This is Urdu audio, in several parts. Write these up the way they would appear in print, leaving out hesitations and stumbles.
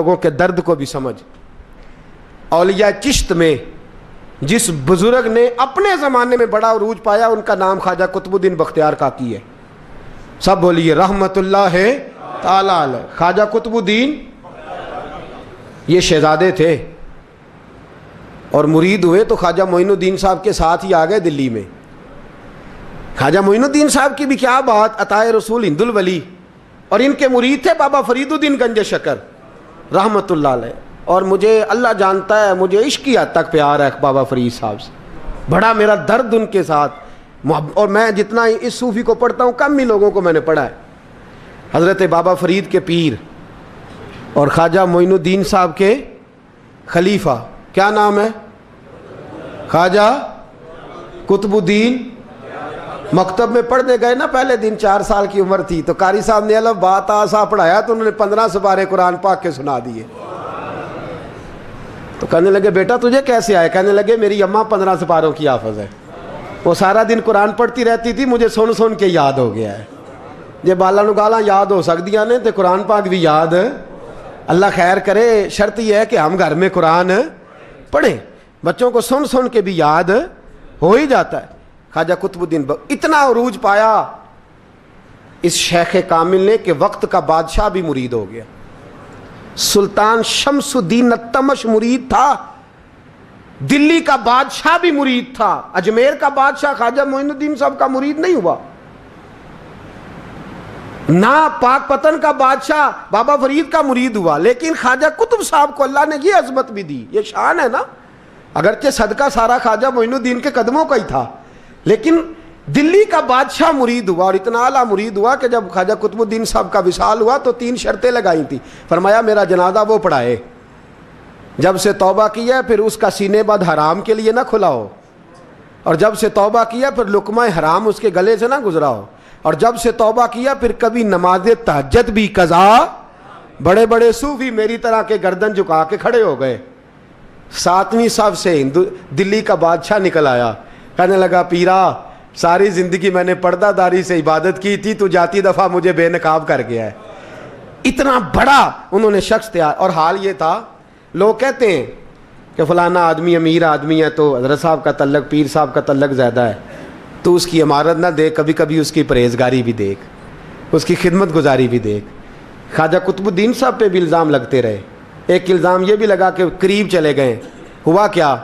لوگوں کے درد کو بھی سمجھ. اولیاء چشت میں جس بزرگ نے اپنے زمانے میں بڑا عروج پایا ان کا نام خواجہ قطب الدین بختیار کاکی ہے. سب بولیے رحمت اللہ تعالی علیہ. خواجہ قطب الدین یہ شہزادے تھے اور مرید ہوئے تو خواجہ معین الدین صاحب کے ساتھ ہی آ گئے دلی میں. خواجہ معین الدین صاحب کی بھی کیا بات، عطائے رسول ہند الولی، اور ان کے مرید تھے بابا فرید الدین گنج شکر رحمت اللہ علیہ. اور مجھے اللہ جانتا ہے مجھے عشق کی حد تک پیار ہے بابا فرید صاحب سے، بڑا میرا درد ان کے ساتھ. اور میں جتنا اس صوفی کو پڑھتا ہوں کم ہی لوگوں کو میں نے پڑھا ہے. حضرت بابا فرید کے پیر اور خواجہ معین الدین صاحب کے خلیفہ کیا نام ہے؟ خواجہ قطب الدین. مکتب میں پڑھنے گئے نا پہلے دن، 4 سال کی عمر تھی، تو قاری صاحب نے الف با تا سا پڑھایا تو انہوں نے 15 سپارے قرآن پاک کے سنا دیے. تو کہنے لگے بیٹا تجھے کیسے آئے؟ کہنے لگے میری اماں 15 سپاروں کی حافظ ہے، وہ سارا دن قرآن پڑھتی رہتی تھی، مجھے سن سن کے یاد ہو گیا ہے. یہ بالا نو گالاں یاد ہو سکدیاں نے تے قرآن پاک بھی یاد. اللہ خیر کرے، شرط یہ ہے کہ ہم گھر میں قرآن پڑھیں، بچوں کو سن سن کے بھی یاد ہو ہی جاتا ہے. خواجہ قطب الدین اتنا عروج پایا اس شیخ کامل نے کہ وقت کا بادشاہ بھی مرید ہو گیا. سلطان شمس الدین التمش مرید تھا، دلی کا بادشاہ بھی مرید تھا. اجمیر کا بادشاہ خواجہ معین الدین صاحب کا مرید نہیں ہوا، نہ پاک پتن کا بادشاہ بابا فرید کا مرید ہوا. لیکن خواجہ قطب صاحب کو اللہ نے یہ عظمت بھی دی، یہ شان ہے نا. اگرچہ صدقہ سارا خواجہ معین الدین کے قدموں کا ہی تھا، لیکن دلی کا بادشاہ مرید ہوا، اور اتنا اعلیٰ مرید ہوا کہ جب خواجہ قطب الدین صاحب کا وصال ہوا تو 3 شرطیں لگائی تھیں. فرمایا میرا جنازہ وہ پڑھائے، جب سے توبہ کیا پھر اس کا سینے بد حرام کے لیے نہ کھلا ہو، اور جب سے توبہ کیا پھر لقمہ حرام اس کے گلے سے نہ گزرا ہو، اور جب سے توبہ کیا پھر کبھی نماز تہجد بھی قضا. بڑے بڑے صوفی میری طرح کے گردن جھکا کے کھڑے ہو گئے. 7ویں صف سے دلی کا بادشاہ نکل آیا، کہنے لگا پیرا ساری زندگی میں نے پردہ داری سے عبادت کی تھی، تو جاتی دفعہ مجھے بے نقاب کر گیا ہے. اتنا بڑا انہوں نے شخص تیار. اور حال یہ تھا، لوگ کہتے ہیں کہ فلانا آدمی امیر آدمی ہے تو حضرت صاحب کا تعلق پیر صاحب کا تعلق زیادہ ہے، تو اس کی عمارت نہ دیکھ، کبھی کبھی اس کی پرہیزگاری بھی دیکھ، اس کی خدمت گزاری بھی دیکھ. خواجہ قطب الدین صاحب پہ بھی الزام لگتے رہے. ایک الزام یہ بھی لگا کہ قریب چلے گئے. ہوا کیا،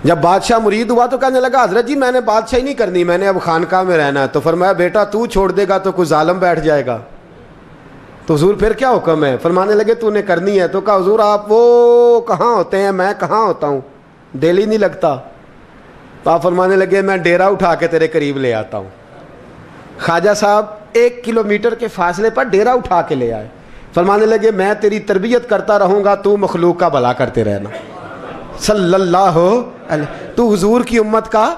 جب بادشاہ مرید ہوا تو کہنے لگا حضرت جی میں نے بادشاہی نہیں کرنی، میں نے اب خانقاہ میں رہنا ہے. تو فرمایا بیٹا تو چھوڑ دے گا تو کوئی ظالم بیٹھ جائے گا. تو حضور پھر کیا حکم ہے؟ فرمانے لگے تو نے کرنی ہے. تو کہا حضور آپ وہ کہاں ہوتے ہیں، میں کہاں ہوتا ہوں، دل ہی نہیں لگتا. تو آپ فرمانے لگے میں ڈیرا اٹھا کے تیرے قریب لے آتا ہوں. خواجہ صاحب 1 کلومیٹر کے فاصلے پر ڈیرا اٹھا کے لے آئے. فرمانے لگے میں تیری تربیت کرتا رہوں گا، تو مخلوق کا بھلا کرتے رہنا. صلی اللہ علیہ، تو حضور کی امت کا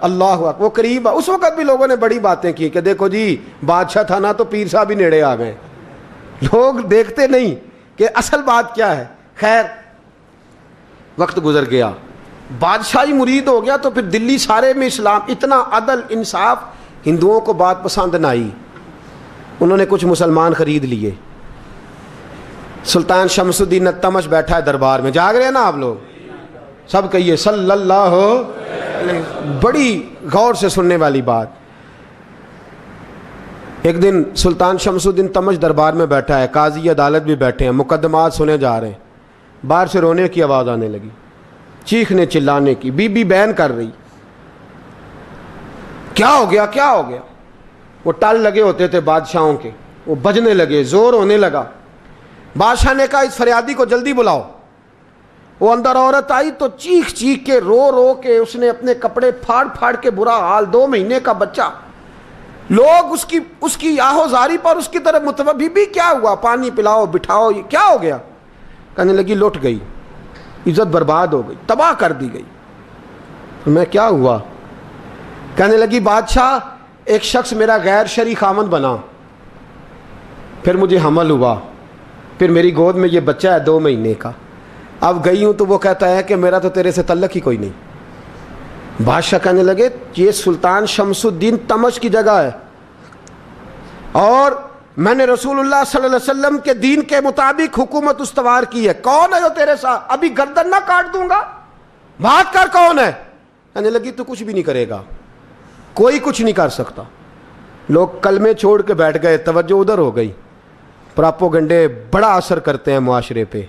اللہ اکبر. وہ قریب، اس وقت بھی لوگوں نے بڑی باتیں کی کہ دیکھو جی بادشاہ تھا نا تو پیر صاحب ہی نیڑے آ گئے. لوگ دیکھتے نہیں کہ اصل بات کیا ہے. خیر وقت گزر گیا، بادشاہی مرید ہو گیا، تو پھر دلی سارے میں اسلام، اتنا عدل انصاف. ہندوؤں کو بات پسند نہ آئی، انہوں نے کچھ مسلمان خرید لیے. سلطان شمس الدین التمش بیٹھا ہے دربار میں، جاگ رہے ہیں نا آپ لوگ سب، کہیے صلی اللہ علیہ. بڑی غور سے سننے والی بات. ایک دن سلطان شمس الدین تمش دربار میں بیٹھا ہے، قاضی عدالت بھی بیٹھے ہیں، مقدمات سنے جا رہے ہیں. باہر سے رونے کی آواز آنے لگی، چیخنے چلانے کی. بی بی بیان کر رہی، کیا ہو گیا کیا ہو گیا. وہ ٹال لگے ہوتے تھے بادشاہوں کے، وہ بجنے لگے، زور ہونے لگا. بادشاہ نے کہا اس فریادی کو جلدی بلاؤ. وہ اندر عورت آئی تو چیخ چیخ کے رو رو کے اس نے اپنے کپڑے پھاڑ پھاڑ کے، برا حال، 2 مہینے کا بچہ. لوگ اس کی آہو زاری پر اس کی طرف متوجہ. بھی کیا ہوا، پانی پلاؤ بٹھاؤ، یہ کیا ہو گیا. کہنے لگی لٹ گئی، عزت برباد ہو گئی، تباہ کر دی گئی. میں کیا ہوا؟ کہنے لگی بادشاہ ایک شخص میرا غیر شرعی خامند بنا، پھر مجھے حمل ہوا، پھر میری گود میں یہ بچہ ہے 2 مہینے کا. اب گئی ہوں تو وہ کہتا ہے کہ میرا تو تیرے سے تعلق ہی کوئی نہیں. بادشاہ کہنے لگے یہ سلطان شمس الدین تمش کی جگہ ہے، اور میں نے رسول اللہ صلی اللہ علیہ وسلم کے دین کے مطابق حکومت استوار کی ہے، کون ہے جو تیرے ساتھ؟ ابھی گردن نہ کاٹ دوں گا، بات کر کون ہے؟ کہنے لگی تو کچھ بھی نہیں کرے گا، کوئی کچھ نہیں کر سکتا۔ لوگ کلمے چھوڑ کے بیٹھ گئے، توجہ ادھر ہو گئی۔ پراپوگنڈے بڑا اثر کرتے ہیں معاشرے پہ،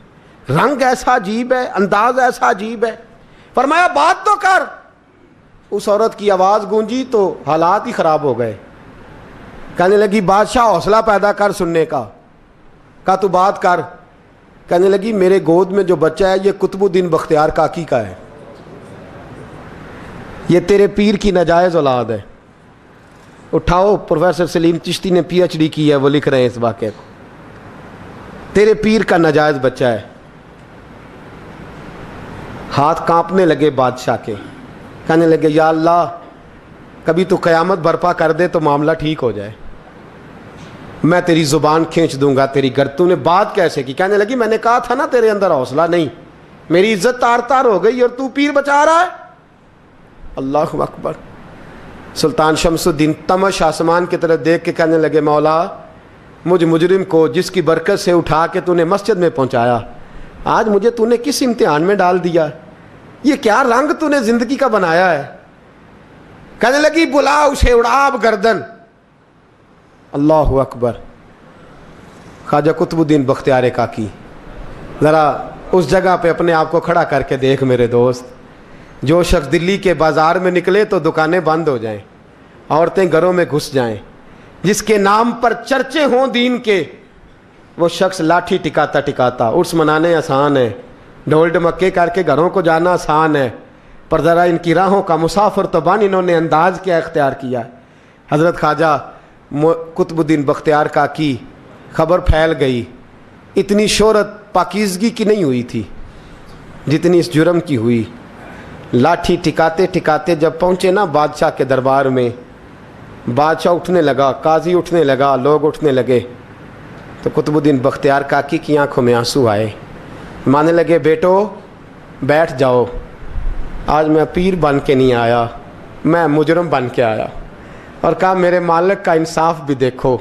رنگ ایسا عجیب ہے، انداز ایسا عجیب ہے۔ فرمایا بات تو کر۔ اس عورت کی آواز گونجی تو حالات ہی خراب ہو گئے۔ کہنے لگی بادشاہ حوصلہ پیدا کر سننے کا۔ کہا تو بات کر۔ کہنے لگی میرے گود میں جو بچہ ہے یہ قطب الدین بختیار کاکی کا ہے، یہ تیرے پیر کی ناجائز اولاد ہے۔ اٹھاؤ، پروفیسر سلیم چشتی نے پی ایچ ڈی کی ہے، وہ لکھ رہے ہیں اس واقعے کو، تیرے پیر کا ناجائز بچہ ہے۔ ہاتھ کانپنے لگے بادشاہ کے، کہنے لگے یا اللہ کبھی تو قیامت برپا کر دے تو معاملہ ٹھیک ہو جائے، میں تیری زبان کھینچ دوں گا تیری گردن۔ تو نے بات کیسے کی؟ کہنے لگی میں نے کہا تھا نا تیرے اندر حوصلہ نہیں، میری عزت تار تار ہو گئی اور تو پیر بچا رہا ہے۔ اللہ اکبر۔ سلطان شمس الدین تمش آسمان کی طرف دیکھ کے کہنے لگے مولا مجھ مجرم کو جس کی برکت سے اٹھا کے تو نے مسجد میں پہنچایا، آج مجھے تو نے کس امتحان میں ڈال دیا؟ یہ کیا رنگ تو نے زندگی کا بنایا ہے؟ کہنے لگی بلا اسے، اڑا اب گردن۔ اللہ اکبر۔ خواجہ قطب الدین بختیار کاکی، ذرا اس جگہ پہ اپنے آپ کو کھڑا کر کے دیکھ میرے دوست۔ جو شخص دلی کے بازار میں نکلے تو دکانیں بند ہو جائیں، عورتیں گھروں میں گھس جائیں، جس کے نام پر چرچے ہوں دین کے، وہ شخص لاٹھی ٹکاتا ٹکاتا، عرس منانے آسان ہے، ڈھول ڈمکے کر کے گھروں کو جانا آسان ہے، پر ذرا ان کی راہوں کا مسافر تو بن انہوں نے انداز کیا اختیار کیا ہے۔ حضرت خواجہ قطب الدین بختیار کاکی، خبر پھیل گئی، اتنی شہرت پاکیزگی کی نہیں ہوئی تھی جتنی اس جرم کی ہوئی۔ لاٹھی ٹکاتے ٹکاتے جب پہنچے نا بادشاہ کے دربار میں، بادشاہ اٹھنے لگا، قاضی اٹھنے لگا، لوگ اٹھنے لگے، تو قطب الدین بختیار کاکی کی آنکھوں میں آنسو آئے، مانے لگے بیٹو بیٹھ جاؤ، آج میں پیر بن کے نہیں آیا، میں مجرم بن کے آیا۔ اور کہا میرے مالک کا انصاف بھی دیکھو،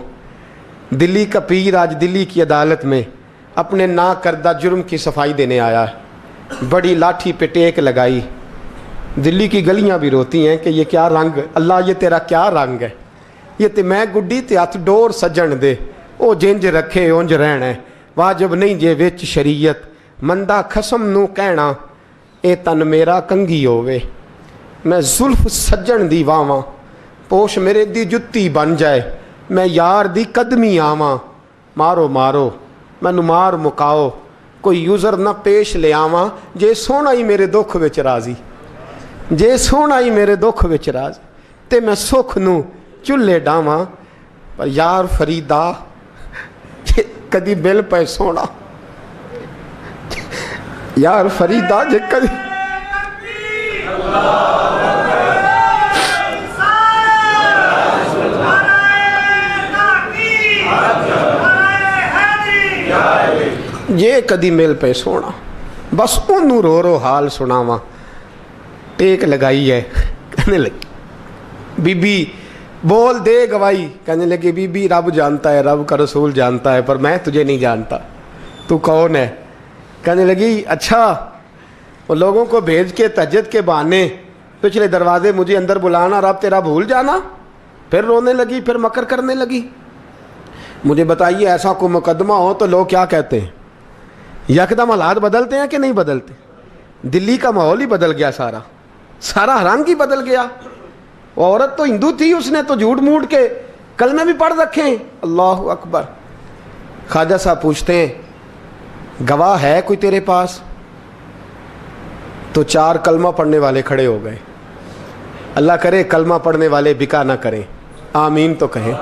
دلی کا پیر آج دلی کی عدالت میں اپنے نا کردہ جرم کی صفائی دینے آیا ہے۔ بڑی لاٹھی پہ ٹیک لگائی، دلی کی گلیاں بھی روتی ہیں کہ یہ کیا رنگ، اللہ یہ تیرا کیا رنگ ہے، یہ تے میں گڈی تے ہاتھ ڈور سجن دے، او جنج رکھے اونج رہنا ہے، واجب نہیں جے وچ شریعت، مندہ خسم نو کہنا اے تن میرا کنگھی ہووے، میں زلف سجن دی واواں، پوش میرے دی جتی بن جائے، میں یار دی قدمی آواں، مارو مارو مینوں مار مکاؤ، کوئی یوزر نہ پیش لے آواں، جے سونا ہی میرے دکھ وچ راضی، جے سونا ہی میرے دکھ وچ راضی، تے میں سکھ نو چلے ڈاواں، پر یار فریدا جے کدی بل پے سونا، یار فریدا جے کدی یہ کدی مل پہ سونا، بس انہوں رو رو حال سناواں۔ ٹیک لگائی ہے، کہنے لگی بی بی بول دے گواہی، کہنے لگی بی بی رب جانتا ہے، رب کا رسول جانتا ہے، پر میں تجھے نہیں جانتا، تو کون ہے؟ کہنے لگی اچھا وہ لوگوں کو بھیج کے تہجد کے بہانے پچھلے دروازے مجھے اندر بلانا، رب تیرا بھول جانا۔ پھر رونے لگی، پھر مکر کرنے لگی۔ مجھے بتائیے ایسا کوئی مقدمہ ہو تو لوگ کیا کہتے ہیں؟ یکدم حالات بدلتے ہیں کہ نہیں بدلتے؟ دلی کا ماحول ہی بدل گیا، سارا رنگ ہی بدل گیا۔ وہ عورت تو ہندو تھی، اس نے تو جھوٹ موٹ کے کلمے بھی پڑھ رکھے ہیں۔ اللہ اکبر۔ خواجہ صاحب پوچھتے ہیں گواہ ہے کوئی تیرے پاس؟ تو 4 کلمہ پڑھنے والے کھڑے ہو گئے۔ اللہ کرے کلمہ پڑھنے والے بکا نہ کریں، آمین تو کہیں۔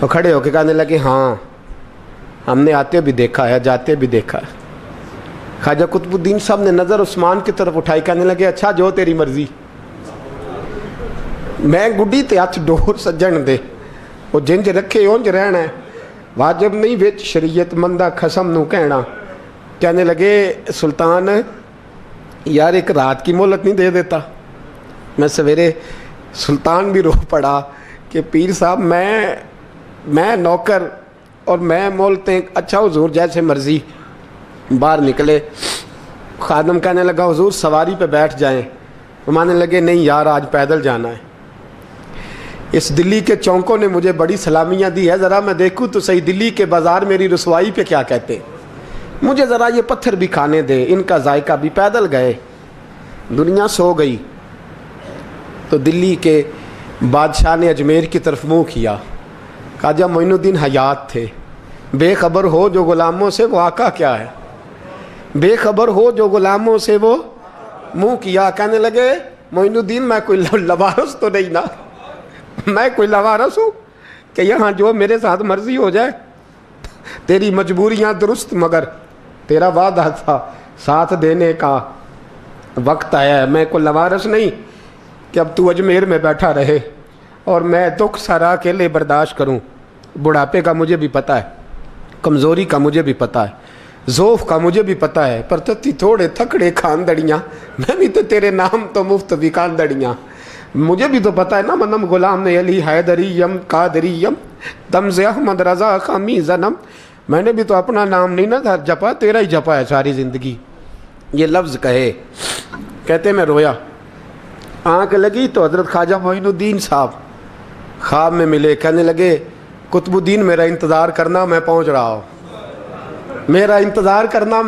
وہ کھڑے ہو کے کہنے لگے ہاں ہم نے آتے بھی دیکھا ہے، جاتے بھی دیکھا ہے۔ خواجہ قطب الدین صاحب نے نظر عثمان کی طرف اٹھائی، کہنے لگے اچھا جو تیری مرضی، میں گڈی تے ہاتھ ڈور سجن دے، وہ جنج رکھے اونج رہنا ہے، واجب نہیں وچ شریعت، مندہ خسم نو کہنا۔ کہنے لگے سلطان یار ایک رات کی مہلت نہیں دے دیتا؟ میں سویرے، سلطان بھی رو پڑا کہ پیر صاحب میں میں نوکر اور میں بولتے ہیں اچھا حضور جیسے مرضی. باہر نکلے, خادم کہنے لگا حضور سواری پہ بیٹھ جائیں. مانے لگے نہیں یار آج پیدل جانا ہے. اس دلی کے چونکوں نے مجھے بڑی سلامیاں دی ہے, ذرا میں دیکھوں تو صحیح دلی کے بازار میری رسوائی پہ کیا کہتے ہیں. مجھے ذرا یہ پتھر بھی کھانے دے, ان کا ذائقہ بھی. پیدل گئے, دنیا سو گئی تو دلی کے بادشاہ نے اجمیر کی طرف منہ کیا. خواجہ معین الدین حیات تھے. بے خبر ہو جو غلاموں سے وہ آقا کیا ہے, بے خبر ہو جو غلاموں سے وہ منہ کیا. کہنے لگے معین الدین میں کوئی لوارس تو نہیں نا, میں کوئی لوارس ہوں کہ یہاں جو میرے ساتھ مرضی ہو جائے. تیری مجبوریاں درست مگر تیرا وعدہ تھا ساتھ دینے کا وقت آیا ہے. میں کوئی لوارس نہیں کہ اب تو اجمیر میں بیٹھا رہے اور میں دکھ سارا اکیلے برداشت کروں. بڑھاپے کا مجھے بھی پتہ ہے, کمزوری کا مجھے بھی پتہ ہے, ذوف کا مجھے بھی پتہ ہے, پر تتی تھوڑے تھکڑے خاندڑیاں, میں بھی تو تیرے نام تو مفت بھی خاندڑیاں. مجھے بھی تو پتہ ہے نا منم غلام نے علی حیدریم قادریم دمز احمد رضا خامی زنم. میں نے بھی تو اپنا نام نہیں نا جپا, تیرا ہی جپا ہے ساری زندگی. یہ لفظ کہے, کہتے میں رویا. آنکھ لگی تو حضرت خواجہ معین الدین صاحب خواب میں ملے. کہنے لگے قطب الدین میرا انتظار کرنا, میں پہنچ رہا ہوں. میرا انتظار کرنا,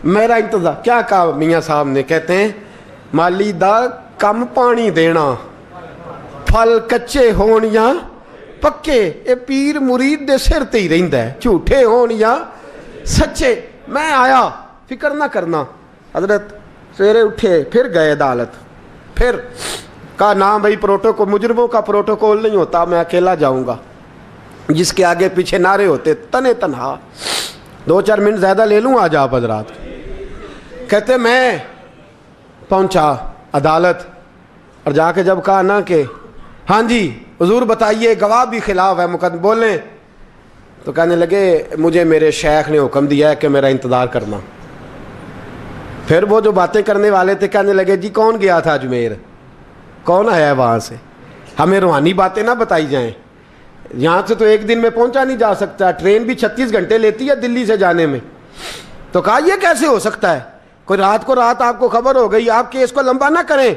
میرا انتظار. کیا کہا میاں صاحب نے؟ کہتے ہیں مالی دا کم پانی دینا, پھل کچے ہون یا پکے, اے پیر مرید دے سر تے ہی رہندا ہے, جھوٹے ہون یا سچے. میں آیا, فکر نہ کرنا. حضرت سویرے اٹھے, پھر گئے عدالت. پھر کہا نام بھائی پروٹوکول, مجرموں کا پروٹوکول نہیں ہوتا, میں اکیلا جاؤں گا. جس کے آگے پیچھے نعرے ہوتے تنے تنہا. 2-4 منٹ زیادہ لے لوں آج آپ حضرات. کہتے میں پہنچا عدالت اور جا کے جب کہا نا کہ ہاں جی حضور بتائیے, گواہ بھی خلاف ہے, مقدم بولیں. تو کہنے لگے مجھے میرے شیخ نے حکم دیا ہے کہ میرا انتظار کرنا. پھر وہ جو باتیں کرنے والے تھے کہنے لگے جی کون گیا تھا اجمیر, کون آیا ہے وہاں سے, ہمیں روحانی باتیں نہ بتائی جائیں. یہاں سے تو ایک دن میں پہنچا نہیں جا سکتا, ٹرین بھی 36 گھنٹے لیتی ہے دلی سے جانے میں. تو کہا یہ کیسے ہو سکتا ہے, کوئی رات کو رات آپ کو خبر ہو گئی, آپ کیس کو لمبا نہ کریں.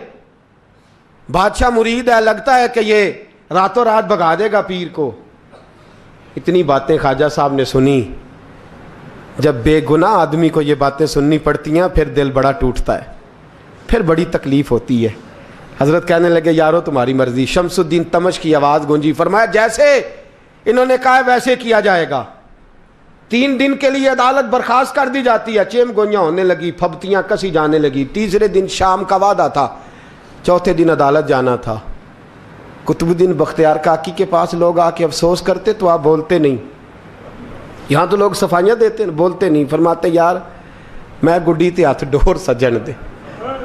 بادشاہ مرید ہے, لگتا ہے کہ یہ راتوں رات بھگا دے گا پیر کو. اتنی باتیں خواجہ صاحب نے سنی. جب بے گناہ آدمی کو یہ باتیں سننی پڑتی ہیں پھر دل بڑا ٹوٹتا ہے, پھر بڑی تکلیف ہوتی ہے. حضرت کہنے لگے یارو تمہاری مرضی. شمس الدین تمش کی آواز گونجی. فرمایا جیسے انہوں نے کہا ویسے کیا جائے گا. 3 دن کے لیے عدالت برخاست کر دی جاتی ہے. چیم گوئیاں ہونے لگی, پھبتیاں کسی جانے لگی. تیسرے دن شام کا وعدہ تھا, چوتھے دن عدالت جانا تھا. قطب الدین بختیار کاکی کے پاس لوگ آ کے افسوس کرتے تو آپ بولتے نہیں. یہاں تو لوگ صفائیاں دیتے بولتے نہیں. فرماتے یار میں گڈی تے ہاتھ ڈور سجن دے,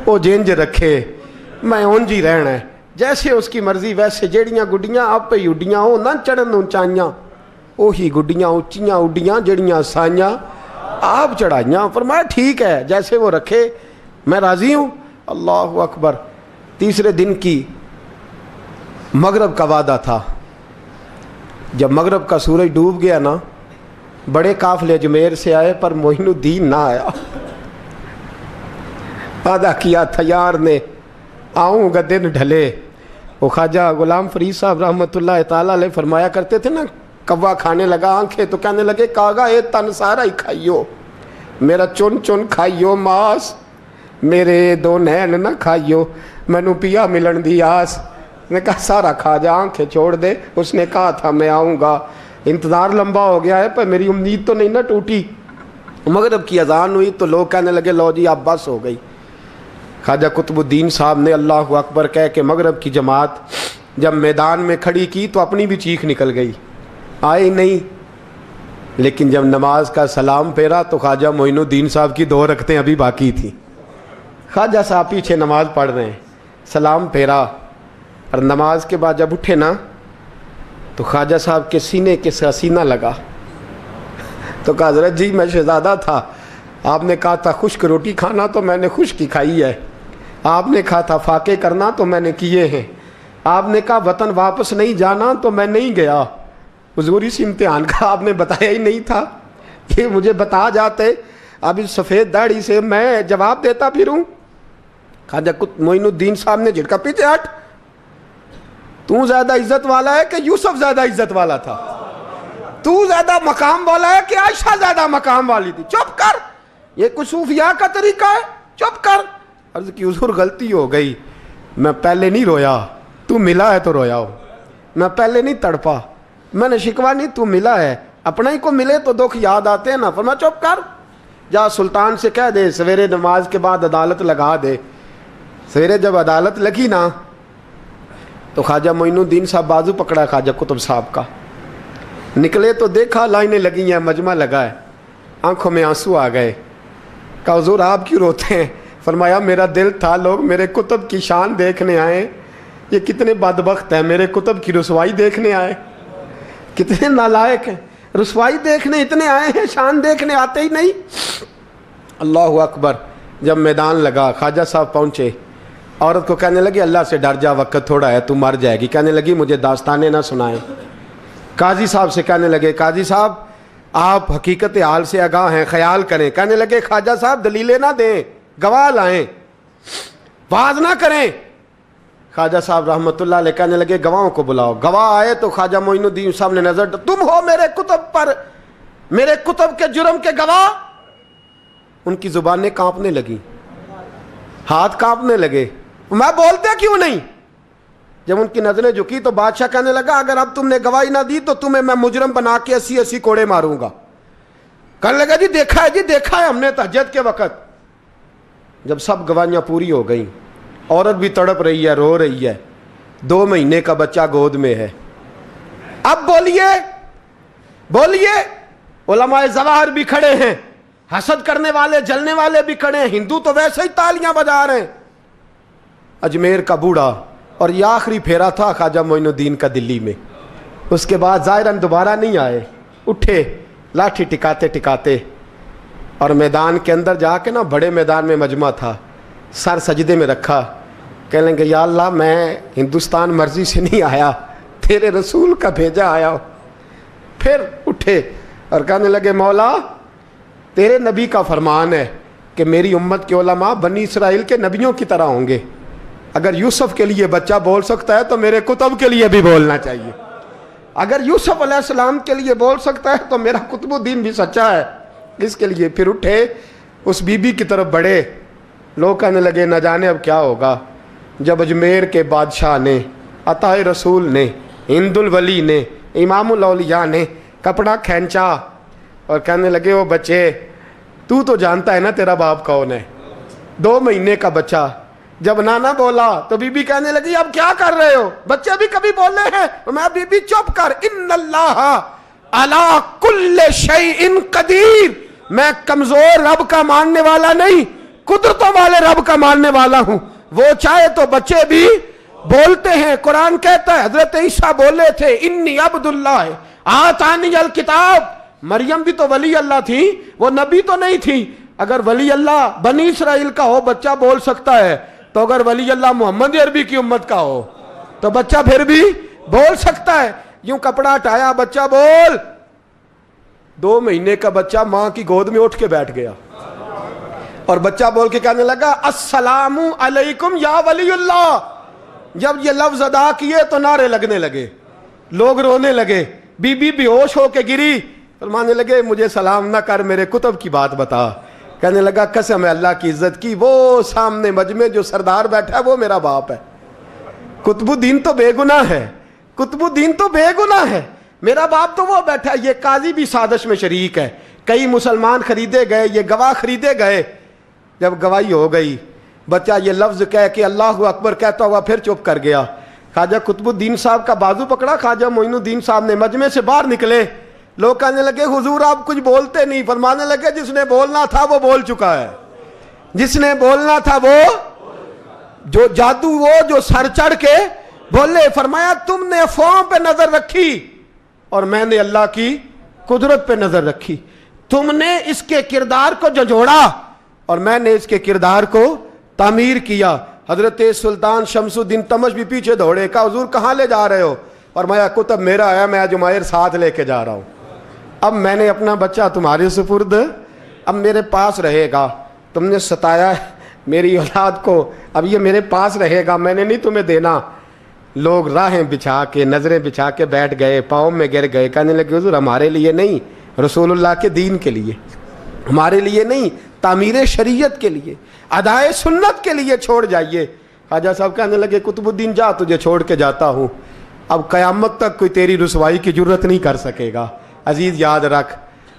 وہ جینج رکھے, میں اونج ہی رہنا ہے, جیسے اس کی مرضی ویسے. جیڑیاں گڈیاں آپ پہ اڈیاں ہو نہ چڑھن اونچائیاں, وہی گڈیاں اونچیاں اڈیاں جڑیاں سائیاں آپ چڑھائیاں. فرمایا ٹھیک ہے جیسے وہ رکھے, میں راضی ہوں. اللہ اکبر. تیسرے دن کی مغرب کا وعدہ تھا. جب مغرب کا سورج ڈوب گیا نا, بڑے قافلے اجمیر سے آئے پر معین الدین نہ آیا. وعدہ کیا تھا یار نے آؤں گا دن ڈھلے. وہ خواجہ غلام فرید صاحب رحمۃ اللہ تعالیٰ علیہ فرمایا کرتے تھے نا, کوا کھانے لگا آنکھیں تو کہنے لگے کاغا اے تن سارا ہی کھائیو, میرا چن چن کھائیو ماس, میرے 2 نین نہ کھائیو, مینو پیا ملن دی آس. نے کہا سارا کھا جا, آنکھیں چھوڑ دے. اس نے کہا تھا میں آؤں گا, انتظار لمبا ہو گیا ہے پر میری امید تو نہیں نہ ٹوٹی. مغرب کی اذان ہوئی تو لوگ کہنے لگے لو جی اب بس ہو گئی. خواجہ قطب الدین صاحب نے اللہ اکبر کہہ کے مغرب کی جماعت جب میدان میں کھڑی کی تو اپنی بھی چیخ نکل گئی, آئی نہیں. لیکن جب نماز کا سلام پھیرا تو خواجہ معین الدین صاحب کی 2 رکعتیں ابھی باقی تھیں. خواجہ صاحب پیچھے نماز پڑھ رہے ہیں, سلام پھیرا اور نماز کے بعد جب اٹھے نا تو خواجہ صاحب کے سینے کے سینہ لگا. تو کہا حضرت جی میں شہزادہ تھا, آپ نے کہا تھا خشک روٹی کھانا تو میں نے خشک کی کھائی ہے, آپ نے کہا تھا فاقے کرنا تو میں نے کیے ہیں, آپ نے کہا وطن واپس نہیں جانا تو میں نہیں گیا. حضور اس امتحان کا آپ نے بتایا ہی نہیں تھا. یہ مجھے بتا جاتے اب اس سفید داڑھی سے میں جواب دیتا پھروں. خواجہ معین الدین صاحب نے جھٹکا, پیچھے ہٹ, تو زیادہ عزت والا ہے کہ یوسف زیادہ عزت والا تھا؟ تو زیادہ مقام والا ہے کہ عائشہ زیادہ مقام والی تھی؟ چپ کر, یہ کچھ صوفیاء کا طریقہ ہے, چپ کر. عرض کی حضور غلطی ہو گئی, میں پہلے نہیں رویا, تو ملا ہے تو رویا ہو. میں پہلے نہیں تڑپا, میں نے شکوا نہیں, تو ملا ہے. اپنا ہی کو ملے تو دکھ یاد آتے ہیں نا. فرمایا چپ کر, جا سلطان سے کہہ دے سویرے نماز کے بعد عدالت لگا دے. سویرے جب عدالت لگی نا تو خواجہ معین الدین صاحب بازو پکڑا خواجہ قطب صاحب کا, نکلے تو دیکھا لائنیں لگی ہیں, مجمع لگا ہے, آنکھوں میں آنسو آ گئے. کہا حضور آپ کیوں روتے ہیں؟ فرمایا میرا دل تھا لوگ میرے کتب کی شان دیکھنے آئے, یہ کتنے بدبخت ہیں, میرے کتب کی رسوائی دیکھنے آئے. کتنے نالائق ہیں, رسوائی دیکھنے اتنے آئے ہیں, شان دیکھنے آتے ہی نہیں. اللہ اکبر. جب میدان لگا خواجہ صاحب پہنچے, عورت کو کہنے لگی اللہ سے ڈر جا, وقت تھوڑا ہے, تو مر جائے گی. کہنے لگی مجھے داستانیں نہ سنائیں. قاضی صاحب سے کہنے لگے قاضی صاحب آپ حقیقت حال سے آگاہ ہیں, خیال کریں. کہنے لگے خواجہ صاحب دلیلیں نہ دیں, گواہ لائیں, واز نہ کریں. خواجہ صاحب رحمۃ اللہ علیہ کہنے لگے گواہوں کو بلاؤ. گواہ آئے تو خواجہ معین الدین صاحب نے نظر, تم ہو میرے کتب پر, میرے کتب کے جرم کے گواہ. ان کی زبانیں کانپنے لگیں, ہاتھ کانپنے لگے. میں بولتے کیوں نہیں؟ جب ان کی نظریں جھکی تو بادشاہ کہنے لگا اگر اب تم نے گواہی نہ دی تو تمہیں میں مجرم بنا کے 80 کوڑے ماروں گا. کہنے لگا جی دیکھا ہے ہم نے تہجد کے وقت. جب سب گواہیاں پوری ہو گئیں, عورت بھی تڑپ رہی ہے, رو رہی ہے, 2 مہینے کا بچہ گود میں ہے. اب بولیے. علماء ظواہر بھی کھڑے ہیں, حسد کرنے والے جلنے والے بھی کھڑے ہیں, ہندو تو ویسے ہی تالیاں بجا رہے ہیں. اجمیر کا بوڑھا, اور یہ آخری پھیرا تھا خواجہ معین الدین کا دلی میں. اس کے بعد ظاہراً دوبارہ نہیں آئے. اٹھے لاٹھی ٹکاتے ٹکاتے اور میدان کے اندر جا کے نا, بڑے میدان میں مجمع تھا, سر سجدے میں رکھا. کہنے لگے یا اللہ میں ہندوستان مرضی سے نہیں آیا, تیرے رسول کا بھیجا آیا ہوں. پھر اٹھے اور کہنے لگے مولا تیرے نبی کا فرمان ہے کہ میری امت کے علماء بنی اسرائیل کے نبیوں کی طرح ہوں گے. اگر یوسف کے لیے بچہ بول سکتا ہے تو میرے کتب کے لیے بھی بولنا چاہیے. اگر یوسف علیہ السلام کے لیے بول سکتا ہے تو میرا قطب الدین بھی سچا ہے. اس کے لیے پھر اٹھے, اس بی بی کی طرف بڑھے. لوگ کہنے لگے نہ جانے اب کیا ہوگا. جب اجمیر کے بادشاہ نے, عطا رسول نے, ہند الولی نے, امام الاولیاء نے کپڑا کھینچا اور کہنے لگے وہ بچے تو جانتا ہے نا تیرا باپ کون ہے, 2 مہینے کا بچہ. جب نانا بولا تو بی بی کہنے لگی اب کیا کر رہے ہو, بچے بھی کبھی بولے ہیں؟ میں بی بی چپ کر, ان اللہ علی کل شیء قدیر, میں کمزور رب کا ماننے والا نہیں, قدرتوں والے رب کا ماننے والا ہوں. وہ چاہے تو بچے بھی بولتے ہیں. قرآن کہتا ہے حضرت عیسیٰ بولے تھے انی عبداللہ آتانی الکتاب. مریم بھی تو ولی اللہ تھی, وہ نبی تو نہیں تھی. اگر ولی اللہ بنی اسرائیل کا ہو بچہ بول سکتا ہے, تو اگر ولی اللہ محمد عربی کی امت کا ہو تو بچہ پھر بھی بول سکتا ہے. یوں کپڑا ہٹایا, بچہ بول. 2 مہینے کا بچہ ماں کی گود میں اٹھ کے بیٹھ گیا اور بچہ بول کے کہنے لگا السلام علیکم یا ولی اللہ. جب یہ لفظ ادا کیے تو نعرے لگنے لگے, لوگ رونے لگے. بی بی بے ہوش ہو کے گری, فرمانے لگے مجھے سلام نہ کر, میرے کتب کی بات بتا. کہنے لگا قسم ہے اللہ کی عزت کی, وہ سامنے مجمع جو سردار بیٹھا ہے وہ میرا باپ ہے. قطب الدین تو بے گناہ ہے, قطب الدین تو بے گناہ ہے, میرا باپ تو وہ بیٹھا ہے. یہ قاضی بھی سازش میں شریک ہے. کئی مسلمان خریدے گئے, یہ گواہ خریدے گئے. جب گواہی ہو گئی, بچہ یہ لفظ کہہ کے اللہ اکبر کہتا ہوا پھر چپ کر گیا. خواجہ قطب الدین صاحب کا بازو پکڑا, خواجہ معین الدین صاحب نے مجمع سے باہر نکلے. لوگ کہنے لگے حضور آپ کچھ بولتے نہیں. فرمانے لگے جس نے بولنا تھا وہ بول چکا ہے, جس نے بولنا تھا وہ جو جادو, وہ جو سر چڑھ کے بولے. فرمایا تم نے افواہوں پہ نظر رکھی اور میں نے اللہ کی قدرت پہ نظر رکھی. تم نے اس کے کردار کو جھنجھوڑا اور میں نے اس کے کردار کو تعمیر کیا. حضرت سلطان شمس الدین تمش بھی پیچھے دوڑے، کہا حضور کہاں لے جا رہے ہو؟ فرمایا کتب میرا ہے، میں جمائر ساتھ لے کے جا رہا ہوں، اب میں نے اپنا بچہ تمہارے سپرد، اب میرے پاس رہے گا، تم نے ستایا میری اولاد کو، اب یہ میرے پاس رہے گا، میں نے نہیں تمہیں دینا۔ لوگ راہیں بچھا کے، نظریں بچھا کے بیٹھ گئے، پاؤں میں گر گئے، کہنے لگے حضور ہمارے لیے نہیں، رسول اللہ کے دین کے لیے، ہمارے لیے نہیں، تعمیر شریعت کے لیے، ادائے سنت کے لیے چھوڑ جائیے۔ خواجہ صاحب کہنے لگے قطب الدین جا، تجھے چھوڑ کے جاتا ہوں، اب قیامت تک کوئی تیری رسوائی کی جرت نہیں کر سکے گا۔ عزیز یاد رکھ،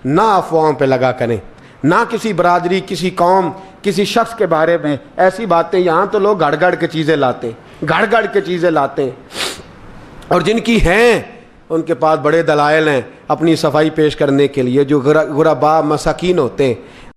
نہ افواہوں پہ لگا کریں، نہ کسی برادری، کسی قوم، کسی شخص کے بارے میں ایسی باتیں، یہاں تو لوگ گڑ گڑ کے چیزیں لاتے ہیں، گڑ گڑ کے چیزیں لاتے ہیں، اور جن کی ہیں ان کے پاس بڑے دلائل ہیں اپنی صفائی پیش کرنے کے لیے، جو غرباء مساکین ہوتے ہیں